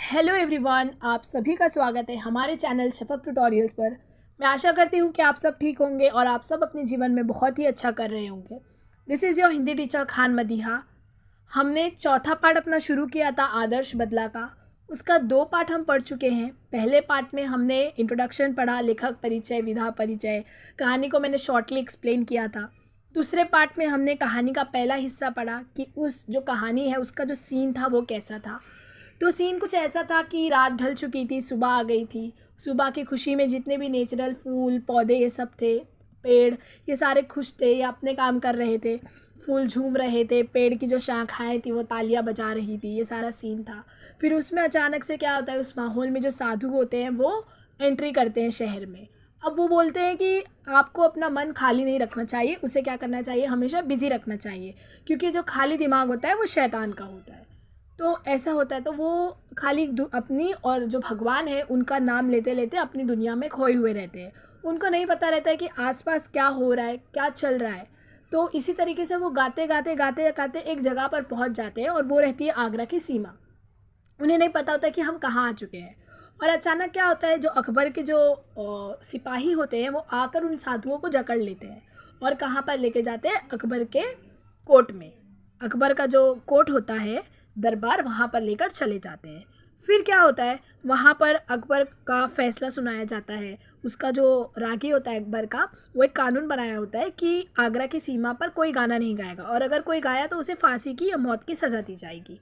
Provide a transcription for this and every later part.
Hello everyone, आप सभी का स्वागत है हमारे चैनल शफक ट्यूटोरियल्स पर। मैं आशा करती हूँ कि आप सब ठीक होंगे और आप सब अपने जीवन में बहुत ही अच्छा कर रहे होंगे। This is your Hindi teacher Khan Madiha. हमने चौथा पार्ट अपना शुरू किया था आदर्श बदला का। उसका 2 पार्ट हम पढ़ चुके हैं। पहले पार्ट में हमने इंट्रोडक्शन पढ़ा, लेखक परिचय, विधा परिचय, कहानी को मैंने शॉर्टली एक्सप्लेन किया था। दूसरे पार्ट में हमने कहानी का पहला हिस्सा पढ़ा कि उस जो कहानी है उसका जो सीन था वो कैसा था। तो सीन कुछ ऐसा था कि रात ढल चुकी थी, सुबह आ गई थी। सुबह की खुशी में जितने भी नेचुरल फूल पौधे ये सब थे, पेड़, ये सारे खुश थे या अपने काम कर रहे थे। फूल झूम रहे थे, पेड़ की जो शाखाएं थी वो तालियां बजा रही थी। ये सारा सीन था। फिर उसमें अचानक से क्या होता है, उस माहौल में जो साधु होते हैं वो एंट्री करते हैं शहर में। अब वो बोलते हैं कि आपको अपना मन खाली नहीं रखना चाहिए, उसे क्या करना चाहिए, हमेशा बिजी रखना चाहिए, क्योंकि जो खाली दिमाग होता है वो शैतान का होता है। तो ऐसा होता है, तो वो खाली अपनी और जो भगवान है उनका नाम लेते लेते अपनी दुनिया में खोए हुए रहते हैं। उनको नहीं पता रहता है कि आसपास क्या हो रहा है, क्या चल रहा है। तो इसी तरीके से वो गाते गाते गाते गाते एक जगह पर पहुंच जाते हैं और वो रहती है आगरा की सीमा। उन्हें नहीं पता होता कि हम कहाँ आ चुके हैं। और अचानक क्या होता है, जो अकबर के जो सिपाही होते हैं वो आकर उन साधुओं को जकड़ लेते हैं और कहाँ पर लेके जाते हैं, अकबर के कोर्ट में। अकबर का जो कोर्ट होता है, दरबार, वहाँ पर लेकर चले जाते हैं। फिर क्या होता है, वहाँ पर अकबर का फैसला सुनाया जाता है। उसका जो रागी होता है अकबर का, वो एक कानून बनाया होता है कि आगरा की सीमा पर कोई गाना नहीं गाएगा और अगर कोई गाया तो उसे फांसी की या मौत की सज़ा दी जाएगी।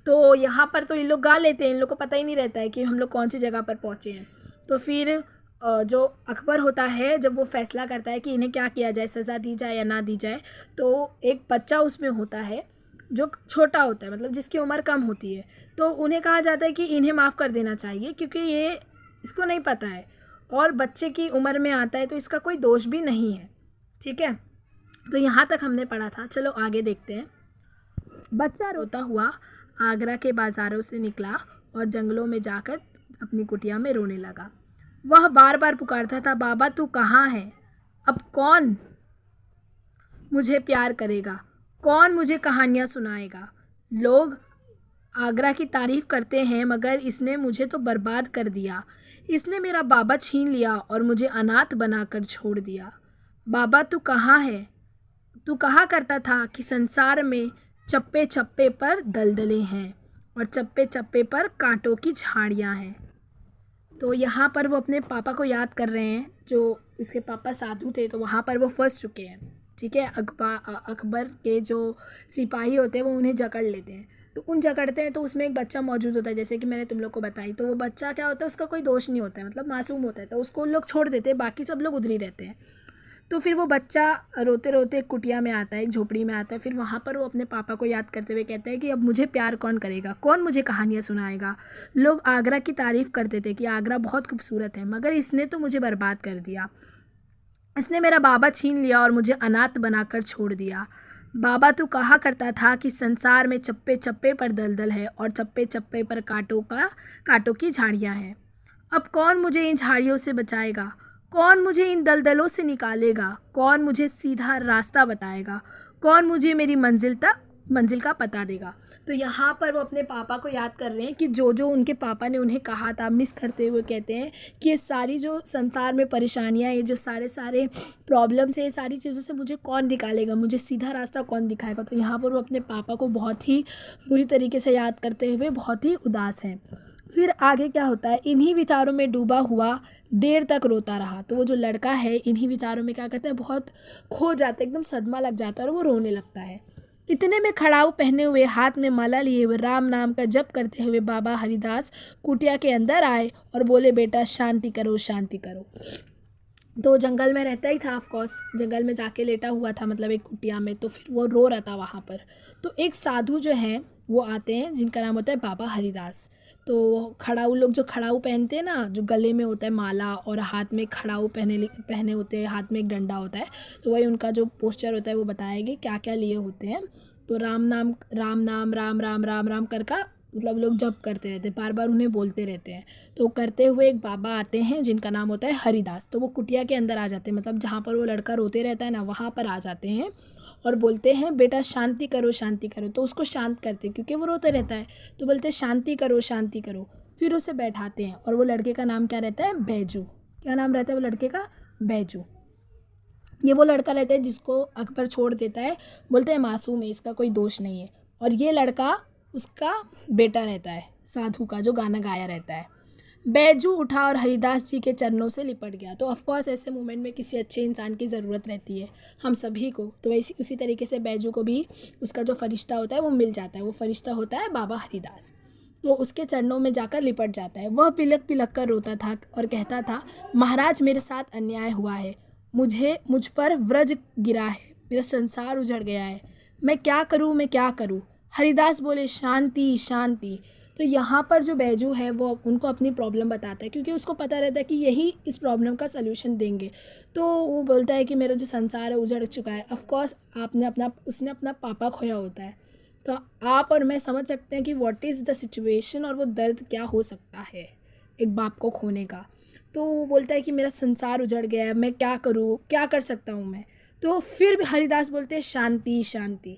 तो यहाँ पर तो इन लोग गा लेते हैं, इन लोग को पता ही नहीं रहता है कि हम लोग कौन सी जगह पर पहुँचे हैं। तो फिर जो अकबर होता है, जब वो फैसला करता है कि इन्हें क्या किया जाए, सज़ा दी जाए या ना दी जाए, तो एक बच्चा उसमें होता है जो छोटा होता है, मतलब जिसकी उम्र कम होती है। तो उन्हें कहा जाता है कि इन्हें माफ़ कर देना चाहिए क्योंकि ये इसको नहीं पता है और बच्चे की उम्र में आता है तो इसका कोई दोष भी नहीं है। ठीक है, तो यहाँ तक हमने पढ़ा था। चलो आगे देखते हैं। बच्चा रोता हुआ आगरा के बाज़ारों से निकला और जंगलों में जाकर अपनी कुटिया में रोने लगा। वह बार बार पुकारता था, बाबा तू कहाँ है? अब कौन मुझे प्यार करेगा? कौन मुझे कहानियाँ सुनाएगा? लोग आगरा की तारीफ़ करते हैं मगर इसने मुझे तो बर्बाद कर दिया। इसने मेरा बाबा छीन लिया और मुझे अनाथ बनाकर छोड़ दिया। बाबा तू कहाँ है? तू कहा करता था कि संसार में चप्पे चप्पे पर दलदलें हैं और चप्पे चप्पे पर कांटों की झाड़ियाँ हैं। तो यहाँ पर वो अपने पापा को याद कर रहे हैं। जो इसके पापा साधु थे तो वहाँ पर वो फंस चुके हैं। ठीक है, अकबर के जो सिपाही होते हैं वो उन्हें जकड़ लेते हैं। तो उन जकड़ते हैं तो उसमें एक बच्चा मौजूद होता है, जैसे कि मैंने तुम लोग को बताई। तो वो बच्चा क्या होता है, उसका कोई दोष नहीं होता है, मतलब मासूम होता है, तो उसको उन लोग छोड़ देते हैं, बाकी सब लोग उधर ही रहते हैं। तो फिर वो बच्चा रोते रोते एक कुटिया में आता है, एक झोपड़ी में आता है। फिर वहाँ पर वो अपने पापा को याद करते हुए कहता है कि अब मुझे प्यार कौन करेगा, कौन मुझे कहानियाँ सुनाएगा। लोग आगरा की तारीफ़ करते थे कि आगरा बहुत खूबसूरत है, मगर इसने तो मुझे बर्बाद कर दिया। इसने मेरा बाबा छीन लिया और मुझे अनाथ बनाकर छोड़ दिया। बाबा तू कहा करता था कि संसार में चप्पे चप्पे पर दलदल है और चप्पे चप्पे पर कांटों की झाड़ियाँ हैं। अब कौन मुझे इन झाड़ियों से बचाएगा? कौन मुझे इन दलदलों से निकालेगा? कौन मुझे सीधा रास्ता बताएगा? कौन मुझे मेरी मंजिल का पता देगा? तो यहाँ पर वो अपने पापा को याद कर रहे हैं कि जो जो उनके पापा ने उन्हें कहा था, मिस करते हुए कहते हैं कि ये सारी जो संसार में परेशानियाँ, ये जो सारे प्रॉब्लम्स है, ये सारी चीज़ों से मुझे कौन निकालेगा, मुझे सीधा रास्ता कौन दिखाएगा। तो यहाँ पर वो अपने पापा को बहुत ही बुरी तरीके से याद करते हुए बहुत ही उदास हैं। फिर आगे क्या होता है, इन्हीं विचारों में डूबा हुआ देर तक रोता रहा। तो वो जो लड़का है इन्हीं विचारों में क्या करता है, बहुत खो जाता है, एकदम सदमा लग जाता है और वो रोने लगता है। इतने में खड़ाऊ पहने हुए, हाथ में माला लिए हुए, राम नाम का जप करते हुए बाबा हरिदास कुटिया के अंदर आए और बोले, बेटा शांति करो, शांति करो। तो जंगल में रहता ही था, ऑफ कोर्स जंगल में जाके लेटा हुआ था, मतलब एक कुटिया में। तो फिर वो रो रहा था वहाँ पर। तो एक साधु जो हैं वो आते हैं, जिनका नाम होता है बाबा हरिदास। तो खड़ाऊ लोग जो खड़ाऊ पहनते हैं ना, जो गले में होता है माला और हाथ में खड़ाऊ पहने होते हैं, हाथ में एक डंडा होता है, तो वही उनका जो पोस्चर होता है वो बताएंगे क्या क्या लिए होते हैं। तो राम नाम राम राम राम राम कर का मतलब लोग जप करते रहते हैं, बार बार उन्हें बोलते रहते हैं। तो करते हुए एक बाबा आते हैं जिनका नाम होता है हरिदास। तो वो कुटिया के अंदर आ जाते हैं, मतलब जहाँ पर वो लड़का रोते रहता है ना, वहाँ पर आ जाते हैं और बोलते हैं, बेटा शांति करो, शांति करो। तो उसको शांत करते, क्योंकि वो रोते रहता है, तो बोलते शांति करो, शांति करो। फिर उसे बैठाते हैं और वो लड़के का नाम क्या रहता है, बैजू। क्या नाम रहता है वो लड़के का, बैजू। ये वो लड़का रहता है जिसको अकबर छोड़ देता है, बोलते हैं मासूम है, इसका कोई दोष नहीं है। और ये लड़का उसका बेटा रहता है साधु का, जो गाना गाया रहता है। बैजू उठा और हरिदास जी के चरणों से लिपट गया। तो ऑफकोर्स ऐसे मोमेंट में किसी अच्छे इंसान की ज़रूरत रहती है हम सभी को। तो वैसी उसी तरीके से बैजू को भी उसका जो फरिश्ता होता है वो मिल जाता है। वो फरिश्ता होता है बाबा हरिदास। तो उसके चरणों में जाकर लिपट जाता है। वह पिलक पिलक कर रोता था और कहता था, महाराज मेरे साथ अन्याय हुआ है, मुझ पर व्रज गिरा है, मेरा संसार उजड़ गया है, मैं क्या करूँ, मैं क्या करूँ। हरिदास बोले, शांति शांति। तो यहाँ पर जो बैजू है वो उनको अपनी प्रॉब्लम बताता है, क्योंकि उसको पता रहता है कि यही इस प्रॉब्लम का सलूशन देंगे। तो वो बोलता है कि मेरा जो संसार है उजड़ चुका है। ऑफकोर्स उसने अपना पापा खोया होता है। तो आप और मैं समझ सकते हैं कि व्हाट इज़ द सिचुएशन और वो दर्द क्या हो सकता है एक बाप को खोने का। तो वो बोलता है कि मेरा संसार उजड़ गया है, मैं क्या करूँ, क्या कर सकता हूँ मैं। तो फिर भी हरिदास बोलते हैं, शांति शांति।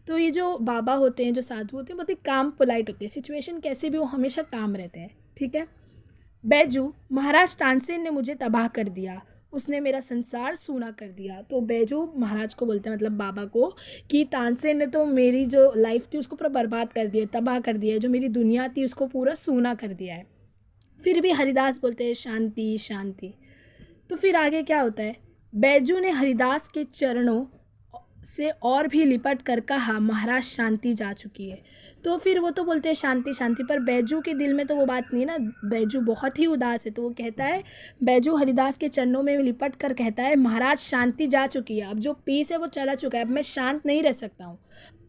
तो ये जो बाबा होते हैं, जो साधु होते हैं, बहुत ही काम पोलाइट होते हैं। सिचुएशन कैसे भी वो हमेशा काम रहते हैं, ठीक है। बैजू, महाराज तानसेन ने मुझे तबाह कर दिया, उसने मेरा संसार सूना कर दिया। तो बैजू महाराज को बोलते हैं, मतलब बाबा को, कि तानसेन ने तो मेरी जो लाइफ थी उसको पूरा बर्बाद कर दिया, तबाह कर दिया है, जो मेरी दुनिया थी उसको पूरा सूना कर दिया है। फिर भी हरिदास बोलते हैं, शांति शांति। तो फिर आगे क्या होता है, बैजू ने हरिदास के चरणों से और भी लिपट कर कहा, महाराज शांति जा चुकी है। तो फिर वो तो बोलते हैं शांति शांति, पर बैजू के दिल में तो वो बात नहीं है ना। बैजू बहुत ही उदास है। तो वो कहता है, बैजू हरिदास के चरणों में लिपट कर कहता है, महाराज शांति जा चुकी है, अब जो पीस है वो चला चुका है, अब मैं शांत नहीं रह सकता हूँ,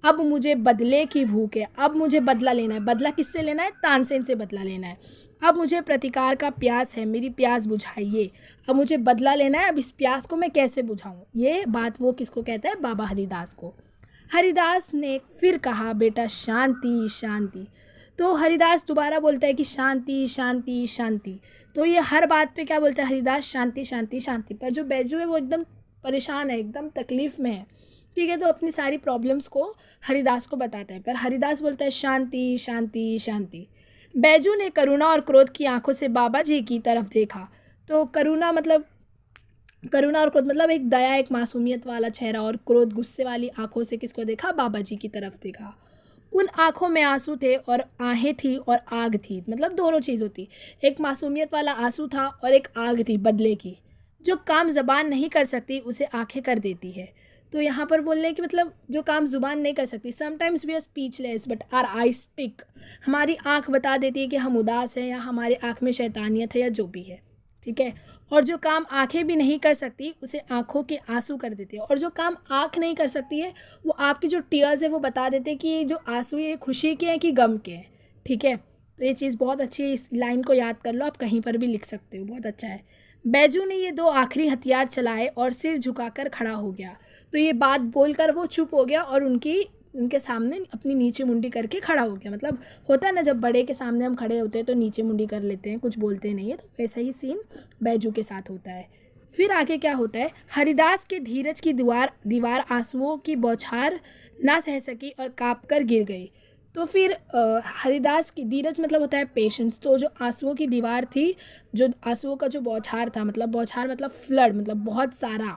अब मुझे बदले की भूख है, अब मुझे बदला लेना है। बदला किससे लेना है, तानसेन से बदला लेना है। अब मुझे प्रतिकार का प्यास है, मेरी प्यास बुझाइए, अब मुझे बदला लेना है, अब इस प्यास को मैं कैसे बुझाऊं। ये बात वो किसको कहता है, बाबा हरिदास को। हरिदास ने फिर कहा, बेटा शांति शांति। तो हरिदास दोबारा बोलता है कि शांति शांति शांति। तो ये हर बात पे क्या बोलता है हरिदास, शांति शांति शांति। पर जो बैजू है वो एकदम परेशान है, एकदम तकलीफ़ में है, ठीक है। तो अपनी सारी प्रॉब्लम्स को हरिदास को बताता है, पर हरिदास बोलता है शांति शांति शांति। बैजू ने करुणा और क्रोध की आंखों से बाबा जी की तरफ देखा। तो करुणा और क्रोध मतलब एक दया, एक मासूमियत वाला चेहरा, और क्रोध गुस्से वाली आंखों से किसको देखा, बाबा जी की तरफ देखा। उन आंखों में आंसू थे और आहें थी और आग थी, मतलब दोनों चीज़ होती, एक मासूमियत वाला आंसू था और एक आग थी बदले की। जो काम ज़बान नहीं कर सकती उसे आंखें कर देती है। तो यहाँ पर बोलने की मतलब जो काम ज़ुबान नहीं कर सकती, sometimes we are speechless but are I speak. हमारी आँख बता देती है कि हम उदास हैं, या हमारी आँख में शैतानियत है, या जो भी है, ठीक है। और जो काम आँखें भी नहीं कर सकती उसे आँखों के आंसू कर देती है। और जो काम आँख नहीं कर सकती है वो आपकी जो टीयर्स है वो बता देते हैं कि ये जो आंसू ये खुशी के हैं कि गम के हैं, ठीक है। तो ये चीज़ बहुत अच्छी है, इस लाइन को याद कर लो, आप कहीं पर भी लिख सकते हो, बहुत अच्छा है। बैजू ने ये 2 आखिरी हथियार चलाए और सिर झुकाकर खड़ा हो गया। तो ये बात बोलकर वो चुप हो गया और उनके सामने अपनी नीचे मुंडी करके खड़ा हो गया। मतलब होता है ना, जब बड़े के सामने हम खड़े होते हैं तो नीचे मुंडी कर लेते हैं, कुछ बोलते नहीं है। तो वैसा ही सीन बैजू के साथ होता है। फिर आगे क्या होता है, हरिदास के धीरज की दीवार आंसुओं की बौछार ना सह सकी और काँप कर गिर गई। तो फिर हरिदास की धीरज मतलब होता है पेशेंस। तो जो आंसुओं की दीवार थी, जो आंसुओं का जो बौछार था, मतलब बौछार मतलब फ्लड, मतलब बहुत सारा,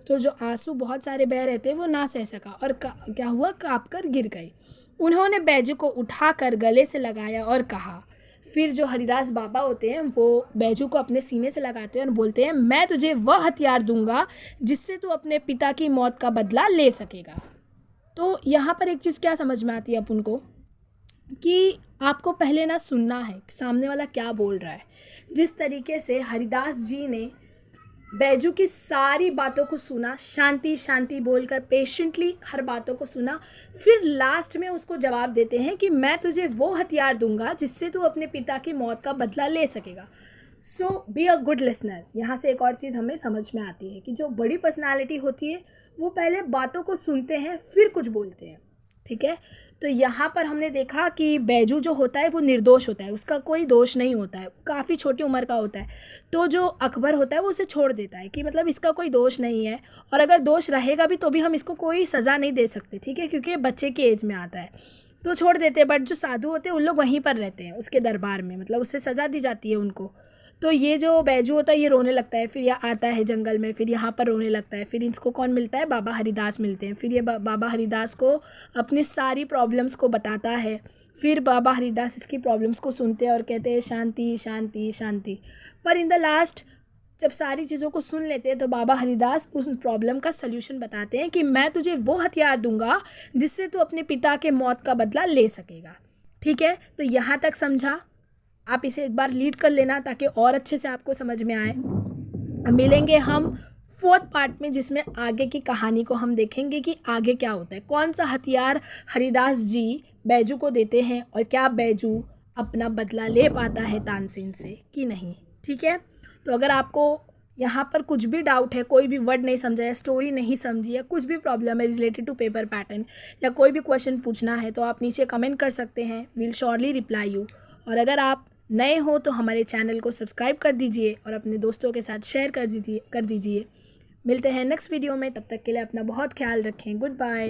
तो जो आंसू बहुत सारे बह रहे थे वो ना सह सका और क्या हुआ, काँप कर गिर गई। उन्होंने बैजू को उठाकर गले से लगाया और कहा, फिर जो हरिदास बाबा होते हैं वो बैजू को अपने सीने से लगाते हैं और बोलते हैं, मैं तुझे वह हथियार दूंगा जिससे तू अपने पिता की मौत का बदला ले सकेगा। तो यहाँ पर एक चीज़ क्या समझ में आती है अपन को, कि आपको पहले ना सुनना है सामने वाला क्या बोल रहा है। जिस तरीके से हरिदास जी ने बैजू की सारी बातों को सुना, शांति शांति बोलकर पेशेंटली हर बातों को सुना, फिर लास्ट में उसको जवाब देते हैं कि मैं तुझे वो हथियार दूंगा जिससे तू अपने पिता की मौत का बदला ले सकेगा। सो बी अ गुड लिसनर। यहाँ से एक और चीज़ हमें समझ में आती है कि जो बड़ी पर्सनालिटी होती है वो पहले बातों को सुनते हैं फिर कुछ बोलते हैं, ठीक है। तो यहाँ पर हमने देखा कि बैजू जो होता है वो निर्दोष होता है, उसका कोई दोष नहीं होता है, काफ़ी छोटी उम्र का होता है। तो जो अकबर होता है वो उसे छोड़ देता है कि मतलब इसका कोई दोष नहीं है, और अगर दोष रहेगा भी तो भी हम इसको कोई सज़ा नहीं दे सकते, ठीक है, क्योंकि ये बच्चे की एज में आता है। तो छोड़ देते हैं, बट जो साधु होते हैं उन लोग वहीं पर रहते हैं उसके दरबार में, मतलब उससे सज़ा दी जाती है उनको। तो ये जो बैजू होता है ये रोने लगता है, फिर ये आता है जंगल में, फिर यहाँ पर रोने लगता है। फिर इसको कौन मिलता है? बाबा हरिदास मिलते हैं। फिर ये बाबा हरिदास को अपनी सारी प्रॉब्लम्स को बताता है। फिर बाबा हरिदास इसकी प्रॉब्लम्स को सुनते हैं और कहते हैं शांति शांति शांति। पर इन द लास्ट जब सारी चीज़ों को सुन लेते हैं तो बाबा हरिदास उस प्रॉब्लम का सल्यूशन बताते हैं कि मैं तुझे वो हथियार दूंगा जिससे तू अपने पिता के मौत का बदला ले सकेगा। ठीक है, तो यहाँ तक समझा? आप इसे एक बार रीड कर लेना ताकि और अच्छे से आपको समझ में आए। मिलेंगे हम 4th पार्ट में, जिसमें आगे की कहानी को हम देखेंगे कि आगे क्या होता है, कौन सा हथियार हरिदास जी बैजू को देते हैं और क्या बैजू अपना बदला ले पाता है तानसेन से कि नहीं। ठीक है, तो अगर आपको यहाँ पर कुछ भी डाउट है, कोई भी वर्ड नहीं समझा है, स्टोरी नहीं समझी है, कुछ भी प्रॉब्लम है रिलेटेड टू पेपर पैटर्न या कोई भी क्वेश्चन पूछना है तो आप नीचे कमेंट कर सकते हैं। Will surely reply you. और अगर आप नए हो तो हमारे चैनल को सब्सक्राइब कर दीजिए और अपने दोस्तों के साथ शेयर कर दीजिए। मिलते हैं नेक्स्ट वीडियो में, तब तक के लिए अपना बहुत ख्याल रखें। Good bye.